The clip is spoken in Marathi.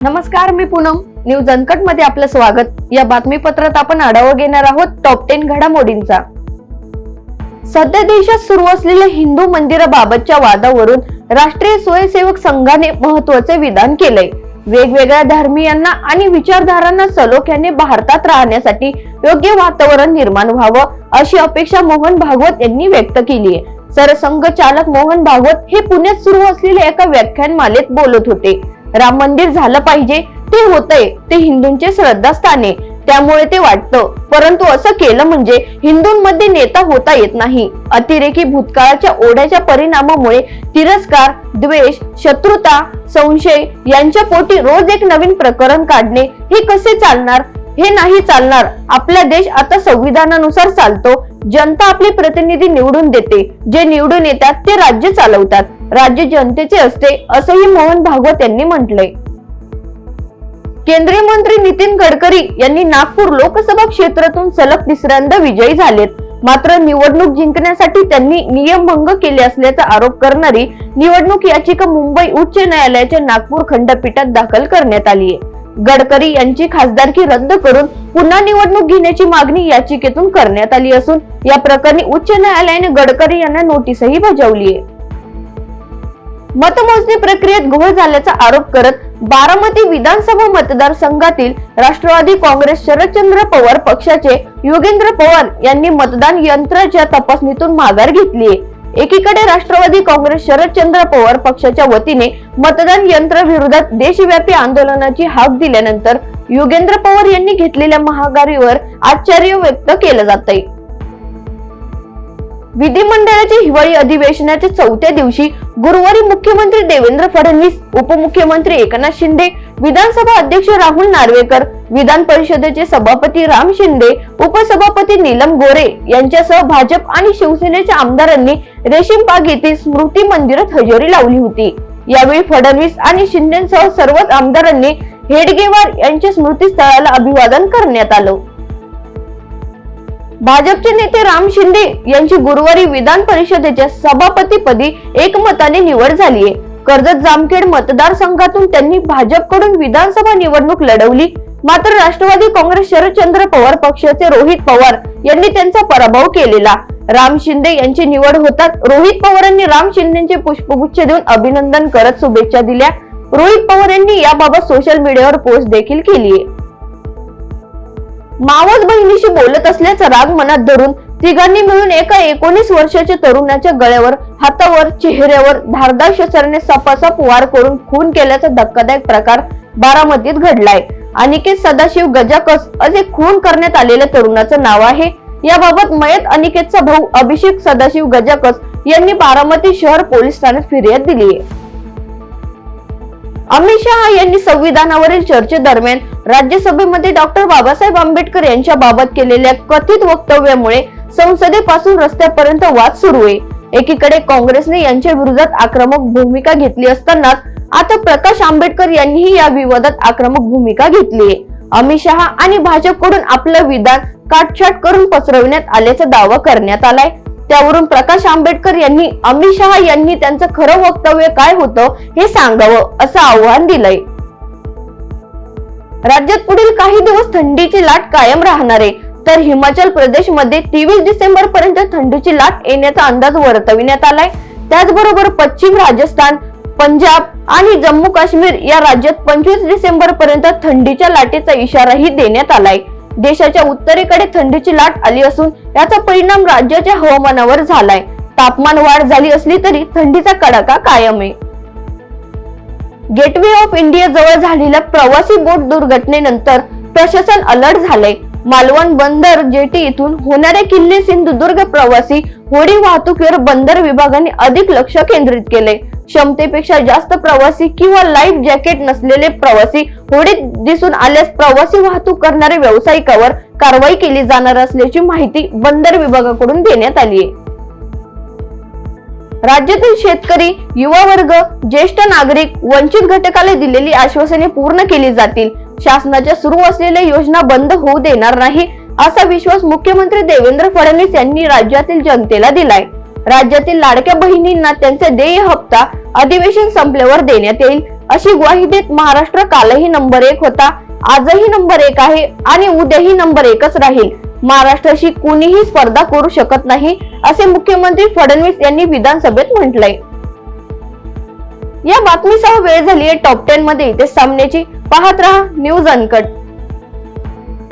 नमस्कार, मी पूनम. न्यूज अनकट मध्ये आपलं स्वागत. या बातमीपत्रात आपण आढावा घेणार आहोत टॉप 10 घडामोडींचा. सध्या देशात सुरू असलेल्या हिंदू मंदिराबाबतच्या वादावरून राष्ट्रीय स्वयंसेवक संघाने महत्त्वाचे विधान केलंय. वेगवेगळ्या धर्मीयांना आणि विचारधारांना सलोख्याने भारतात राहण्यासाठी योग्य वातावरण निर्माण व्हावं अशी अपेक्षा मोहन भागवत यांनी व्यक्त केली आहे. सरसंघचालक मोहन भागवत हे पुण्यात सुरू असलेल्या एका व्याख्यानमालेत बोलत होते. राम मंदिर झालं पाहिजे, ते होतंय, ते हिंदूंचे श्रद्धास्थान आहे, त्यामुळे ते वाटतं. परंतु असं केलं म्हणजे हिंदूंमध्ये नेता होता येत नाही. अतिरेकी भूतकाळाच्या ओढ्याच्या परिणामामुळे तिरस्कार, द्वेष, शत्रुता, संशय यांच्या पोटी रोज एक नवीन प्रकरण काढणे हे कसे चालणार? हे नाही चालणार. आपला देश आता संविधानानुसार चालतो. जनता आपले प्रतिनिधी निवडून देते. जे निवडून येतात ते राज्य चालवतात. राज्य जनतेचे असते, असंही मोहन भागवत यांनी म्हटलंय. केंद्रीय मंत्री नितीन गडकरी यांनी नागपूर लोकसभा क्षेत्रातून सलग तिसऱ्यांदा विजयी झालेत. मात्र निवडणूक जिंकण्यासाठी त्यांनी नियमभंग केले असल्याचा आरोप करणारी निवडणूक याचिका मुंबई उच्च न्यायालयाच्या नागपूर खंडपीठात दाखल करण्यात आली आहे. गडकरी यांची खासदारकी रद्द करून पुन्हा निवडणूक घेण्याची मागणी याचिकेतून करण्यात आली असून या प्रकरणी उच्च न्यायालयाने गडकरी यांना नोटीसही बजावली आहे. मतमोजणी प्रक्रियेत घोळ झाल्याचा आरोप करत बारामती विधानसभा मतदारसंघातील राष्ट्रवादी काँग्रेस शरदचंद्र पवार पक्षाचे योगेंद्र पवार यांनी मतदान यंत्राच्या तपासणीतून माघार घेतली आहे. एकीकडे राष्ट्रवादी काँग्रेस शरदचंद्र पवार पक्षाच्या वतीने मतदान यंत्र विरोधात देशव्यापी आंदोलनाची हाक दिल्यानंतर योगेंद्र पवार यांनी घेतलेल्या माघारीवर आश्चर्य व्यक्त केलं जात आहे. विधिमंडळाच्या हिवाळी अधिवेशनाच्या चौथ्या दिवशी गुरुवारी मुख्यमंत्री देवेंद्र फडणवीस, उपमुख्यमंत्री एकनाथ शिंदे, विधानसभा अध्यक्ष राहुल नार्वेकर, विधान परिषदेचे सभापती राम शिंदे, उपसभापती नीलम गोरे यांच्यासह भाजप आणि शिवसेनेच्या आमदारांनी रेशीम बाग येथे स्मृती मंदिरात हजेरी लावली होती. यावेळी फडणवीस आणि शिंदेसह सर्वच आमदारांनी हेडगेवार यांच्या स्मृतीस्थळाला अभिवादन करण्यात आलं. भाजपचे नेते राम शिंदे यांची गुरुवारी विधान परिषदेच्या सभापतीपदी एकमताने निवड झाली आहे. कर्जत जामखेड मतदारसंघातून त्यांनी भाजपकडून विधानसभा निवडणूक लढवली. मात्र राष्ट्रवादी काँग्रेस शरदचंद्र पवार पक्षाचे रोहित पवार यांनी त्यांचा पराभव केलेला. राम शिंदे यांची निवड होताच रोहित पवारांनी राम शिंदेचे पुष्पगुच्छ देऊन अभिनंदन करत शुभेच्छा दिल्या. रोहित पवार यांनी याबाबत सोशल मीडियावर पोस्ट देखील केली आहे. मावस बहिणीशी बोलत असल्याचा राग मनात धरून तिघांनी मिळून एका 19 वर्षाच्या तरुणाच्या गळ्यावर, हातावर, चेहऱ्यावर धारदार शस्त्राने सपासप वार करून खून केल्याचा धक्कादायक प्रकार बारामतीत घडलाय. अनिकेत सदाशिव गजाकस असे खून करण्यात आलेल्या तरुणाचं नाव आहे. याबाबत मयत अनिकेतचा भाऊ अभिषेक सदाशिव गजाकस यांनी बारामती शहर पोलीस ठाण्यात फिर्याद दिली आहे. अमित शहा यांनी संविधानावरील चर्चेदरम्यान राज्यसभेमध्ये डॉक्टर बाबासाहेब आंबेडकर यांच्या बाबत केलेल्या कथित वक्तव्यामुळे संसदेपासून रस्त्यापर्यंत वाद सुरू आहे. एकीकडे काँग्रेसने यांच्या विरोधात आक्रमक भूमिका घेतली असतानाच आता प्रकाश आंबेडकर यांनीही या विवादात आक्रमक भूमिका घेतली आहे. अमित शहा आणि भाजपकडून आपलं विधान काटछाट करून पसरवण्यात आल्याचा दावा करण्यात आलाय. त्यावरून प्रकाश आंबेडकर यांनी अमित शहा यांनी त्यांचं खरं वक्तव्य काय होतं हे सांगावं असं आव्हान दिलंय. राज्यात पुढील काही दिवस थंडीची लाट कायम राहणार आहे. तर हिमाचल प्रदेशमध्ये 23 डिसेंबर पर्यंत थंडीची लाट येण्याचा अंदाज वर्तविण्यात आलाय. त्याचबरोबर पश्चिम राजस्थान, पंजाब आणि जम्मू काश्मीर या राज्यात 25 डिसेंबर पर्यंत थंडीच्या लाटेचा इशाराही देण्यात आलाय. देशाच्या उत्तरेकडे थंडीची लाट आली असून याचा परिणाम राज्याच्या हवामानावर झालाय. तापमान वाढ झाली असली तरी थंडीचा कडाका कायम आहे. गेटवे ऑफ इंडिया जवळ झालेल्या प्रवासी बोट दुर्घटनेनंतर प्रशासन अलर्ट झालंय. मालवण बंदर जेटी इथून होणाऱ्या किल्ले सिंधुदुर्ग प्रवासी होडी वाहतुकीवर बंदर विभागाने अधिक लक्ष केंद्रित केले. क्षमतेपेक्षा जास्त प्रवासी किंवा लाईफ जॅकेट नसलेले प्रवासी होडीत दिसून आल्यास प्रवासी वाहतूक करणाऱ्या व्यावसायिकावर कारवाई केली जाणार असल्याची माहिती बंदर विभागाकडून देण्यात आली आहे. राज्यातील शेतकरी, युवा वर्ग, ज्येष्ठ नागरिक, वंचित घटकाला दिलेली आश्वासने पूर्ण केली जातील. शासनाच्या सुरू असलेल्या योजना बंद होऊ देणार नाही असा विश्वास मुख्यमंत्री देवेंद्र फडणवीस यांनी राज्यातील जनतेला दिलाय. राज्यातील लाडक्या बहिणींना त्यांचे देय हप्ता अधिवेशन संपल्यावर देण्यात येईल अशी ग्वाही देत महाराष्ट्र कालही नंबर 1 होता, आजही नंबर 1 आहे आणि उद्याही नंबर 1च राहील. महाराष्ट्राशी कुणीही स्पर्धा करू शकत नाही, असे मुख्यमंत्री फडणवीस यांनी विधानसभेत म्हटलंय. या बातमीसह वेळ झाली आहे टॉप 10 मध्ये. ते सामन्याची पाहत रहा न्यूज अनकट.